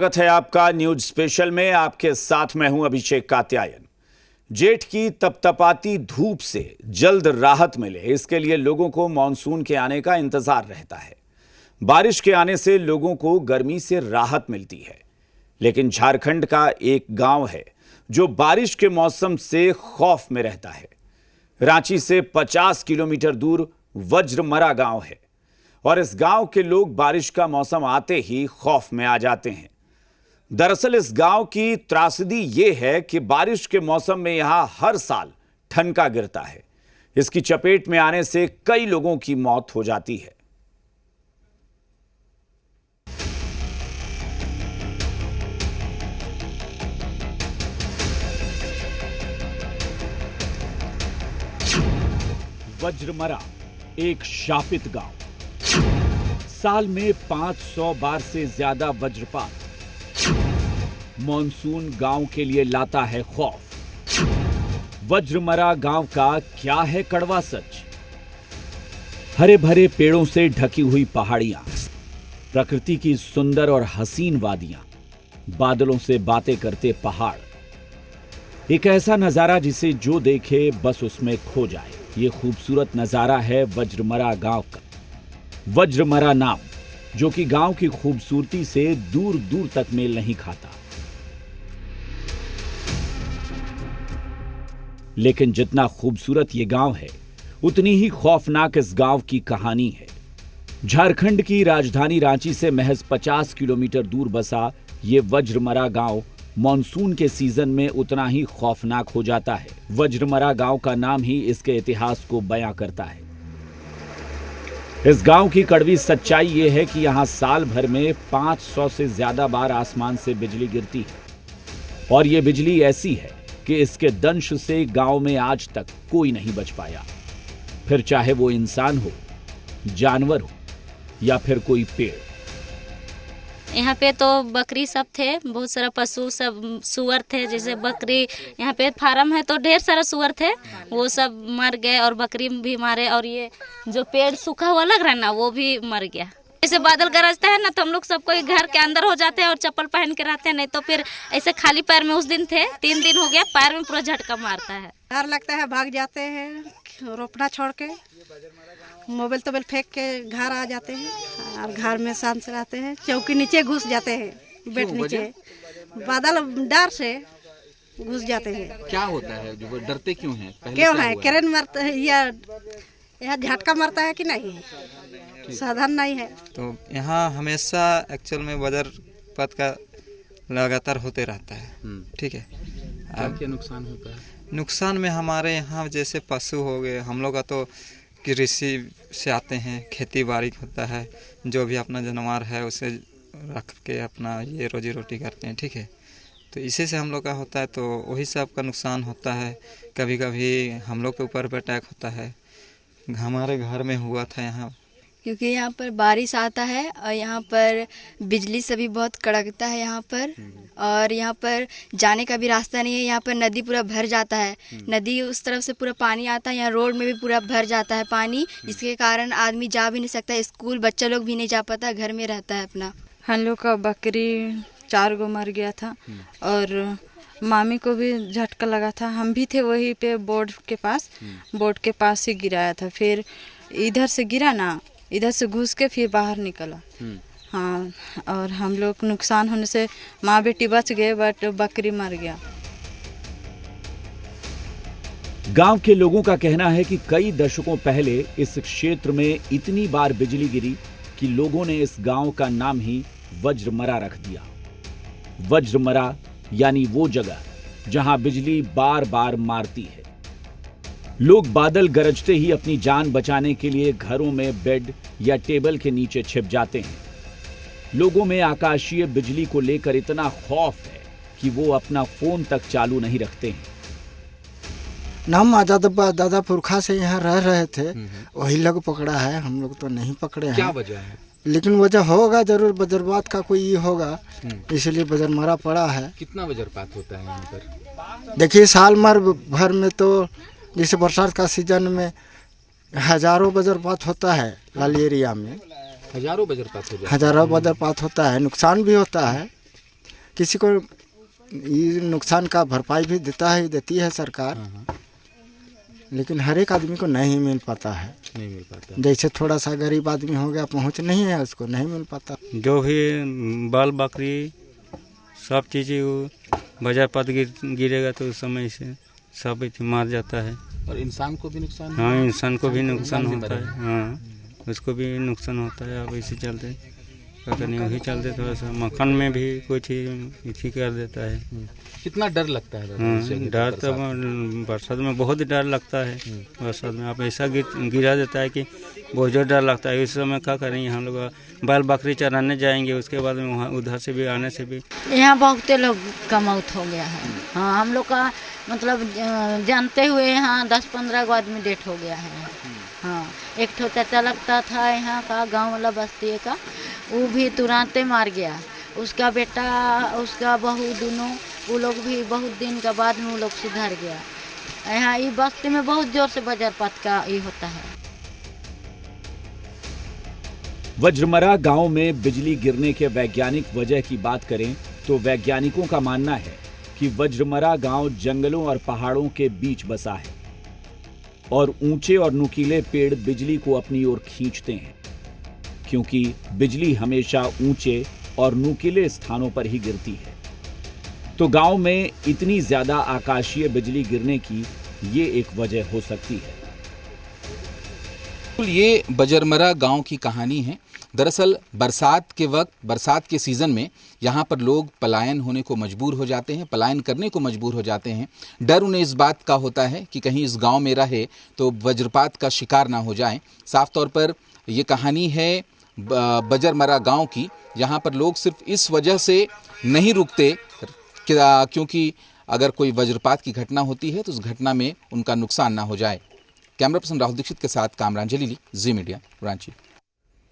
स्वागत है आपका न्यूज स्पेशल में। आपके साथ मैं हूं अभिषेक कात्यायन। जेठ की तपतपाती धूप से जल्द राहत मिले, इसके लिए लोगों को मानसून के आने का इंतजार रहता है। बारिश के आने से लोगों को गर्मी से राहत मिलती है, लेकिन झारखंड का एक गांव है जो बारिश के मौसम से खौफ में रहता है। रांची से 50 किलोमीटर दूर वज्रमरा गांव है और इस गांव के लोग बारिश का मौसम आते ही खौफ में आ जाते हैं। दरअसल इस गांव की त्रासदी ये है कि बारिश के मौसम में यहां हर साल ठनका गिरता है। इसकी चपेट में आने से कई लोगों की मौत हो जाती है। वज्रमरा एक शापित गांव। साल में 500 बार से ज्यादा वज्रपात। मॉनसून गांव के लिए लाता है खौफ। वज्रमरा गांव का क्या है कड़वा सच? हरे भरे पेड़ों से ढकी हुई पहाड़ियां, प्रकृति की सुंदर और हसीन वादियां, बादलों से बातें करते पहाड़, एक ऐसा नजारा जिसे जो देखे बस उसमें खो जाए। ये खूबसूरत नजारा है वज्रमरा गांव का। वज्रमरा नाम जो कि गांव की खूबसूरती से दूर दूर तक मेल नहीं खाता। लेकिन जितना खूबसूरत ये गांव है, उतनी ही खौफनाक इस गांव की कहानी है। झारखंड की राजधानी रांची से महज 50 किलोमीटर दूर बसा ये वज्रमरा गांव मॉनसून के सीजन में उतना ही खौफनाक हो जाता है। वज्रमरा गांव का नाम ही इसके इतिहास को बयां करता है। इस गांव की कड़वी सच्चाई ये है कि यहां साल भर में 500 से ज्यादा बार आसमान से बिजली गिरती है और ये बिजली ऐसी है कि इसके दंश से गांव में आज तक कोई नहीं बच पाया। फिर चाहे वो इंसान हो, जानवर हो या फिर कोई पेड़। यहाँ पे तो बकरी सब थे, बहुत सारा पशु सब, सुअर थे, जैसे बकरी, यहाँ पे फार्म है तो ढेर सारा सुअर थे, वो सब मर गए और बकरी भी मारे। और ये जो पेड़ सूखा हुआ लग रहा है ना, वो भी मर गया। जैसे बादल गरजता है ना तो हम लोग सब कोई घर के अंदर हो जाते हैं और चप्पल पहन के रहते हैं, नहीं तो फिर ऐसे खाली पैर में। उस दिन थे 3 दिन हो गया, पैर में पूरा झटका मारता है। डर लगता है, भाग जाते हैं रोपना छोड़ के, मोबाइल तोबाइल फेंक के घर आ जाते हैं और घर में शांत से रहते हैं। चौकी नीचे घुस जाते हैं, बेड नीचे, बादल डर से घुस जाते हैं। क्या होता है जो डरते क्यों हैं? क्यों है? करेंट मारता है या झटका मारता है कि नहीं, साधन नहीं है। तो यहाँ हमेशा एक्चुअल में वज्रपात का लगातार होते रहता है। ठीक है, क्या नुकसान होता है? नुकसान में हमारे यहाँ जैसे पशु हो गए, हम लोग का तो कृषि से आते हैं, खेती बाड़ी होता है, जो भी अपना जानवर है उसे रख के अपना ये रोजी रोटी करते हैं। ठीक है, तो इसी से हम लोग का होता है, तो वही सब का नुकसान होता है। कभी कभी हम लोग के ऊपर भी अटैक होता है। हमारे घर में हुआ था यहाँ, क्योंकि यहाँ पर बारिश आता है और यहाँ पर बिजली से भी बहुत कड़कता है यहाँ पर। और यहाँ पर जाने का भी रास्ता नहीं है, यहाँ पर नदी पूरा भर जाता है। नदी उस तरफ से पूरा पानी आता है, यहाँ रोड में भी पूरा भर जाता है पानी। इसके कारण आदमी जा भी नहीं सकता, स्कूल बच्चा लोग भी नहीं जा पाता, घर में रहता है अपना। हम लोग का बकरी 4 गो मर गया था और मामी को भी झटका लगा था। हम भी थे वहीं पे बोर्ड के पास ही गिराया था। फिर इधर से गिरा ना, इधर से घुस के फिर बाहर निकला। हाँ, और हम लोग नुकसान होने से माँ बेटी बच गए, बट बकरी मर गया। गांव के लोगों का कहना है कि कई दशकों पहले इस क्षेत्र में इतनी बार बिजली गिरी कि लोगों ने इस गांव का नाम ही वज्रमरा रख दिया। वज्रमरा यानी वो जगह जहां बिजली बार बार मारती है। लोग बादल गरजते ही अपनी जान बचाने के लिए घरों में बेड या टेबल के नीचे छिप जाते हैं। लोगों में आकाशीय बिजली को लेकर इतना खौफ है कि वो अपना फोन तक चालू नहीं रखते हैं। हम दादा पुरखा से यहाँ रह रहे थे, वही लोग पकड़ा है, हम लोग तो नहीं पकड़े हैं। क्या वजह है? लेकिन वजह होगा जरूर, वज्रपात का कोई ये होगा, इसलिए वज्रमरा पड़ा है। कितना वज्रपात होता है यहाँ पर? देखिए साल भर में तो जैसे बरसात का सीजन में हजारों वज्रपात होता है। लाली एरिया में हजारों वज्रपात हो जाते हैं। हजारों वज्रपात होता है, नुकसान भी होता है। किसी को ये नुकसान का भरपाई भी देती है सरकार, लेकिन हर एक आदमी को नहीं मिल पाता है। नहीं मिल पाता। जैसे थोड़ा सा गरीब आदमी हो गया, पहुंच नहीं है, उसको नहीं मिल पाता। जो भी बाल बकरी सब चीज़ें बाजार पात गिरेगा तो उस समय से सब मार जाता है। और इंसान को भी नुकसान। हाँ, इंसान को भी नुकसान होता है। हाँ, उसको भी नुकसान होता है। अब इसी चलते क्या करनी, वही चलते थोड़ा सा मकान में भी कुछ इसी कर देता है। कितना डर लगता है? हाँ, डर तो बरसात में बहुत डर लगता है। बरसात में आप ऐसा गिरा देता है कि बहुत जोर डर लगता है। इस समय क्या करेंगे, हम लोग बाल बकरी चराने जाएंगे, उसके बाद में वहाँ उधर से भी आने से भी यहाँ बहुत लोग का मौत हो गया है। हाँ, हम लोग का मतलब जानते हुए यहाँ 10-15 को आदमी डेथ हो गया है। हाँ, एक ठो चाचा लगता था यहाँ का गांव वाला बस्ती का, वो भी तुरंत मार गया। उसका बेटा, उसका बहू, दोनों वो लोग भी बहुत दिन के बाद में वो लोग सुधर गया। यहाँ ये बस्ती में बहुत जोर से वज्रपात का ये होता है। वज्रमरा गांव में बिजली गिरने के वैज्ञानिक वजह की बात करें तो वैज्ञानिकों का मानना है कि वज्रमरा गांव जंगलों और पहाड़ों के बीच बसा है और ऊंचे और नुकीले पेड़ बिजली को अपनी ओर खींचते हैं, क्योंकि बिजली हमेशा ऊंचे और नुकीले स्थानों पर ही गिरती है। तो गांव में इतनी ज्यादा आकाशीय बिजली गिरने की ये एक वजह हो सकती है। ये बजरमरा गांव की कहानी है। दरअसल बरसात के वक्त, बरसात के सीज़न में यहाँ पर लोग पलायन होने को मजबूर हो जाते हैं, पलायन करने को मजबूर हो जाते हैं। डर उन्हें इस बात का होता है कि कहीं इस गांव में रहे तो वज्रपात का शिकार ना हो जाएं। साफ तौर पर ये कहानी है बजरमरा गांव की। यहाँ पर लोग सिर्फ इस वजह से नहीं रुकते क्योंकि अगर कोई वज्रपात की घटना होती है तो उस घटना में उनका नुकसान ना हो जाए। कैमरा पर्सन राहुल दीक्षित के साथ कामरान जलीली, जी मीडिया, रांची।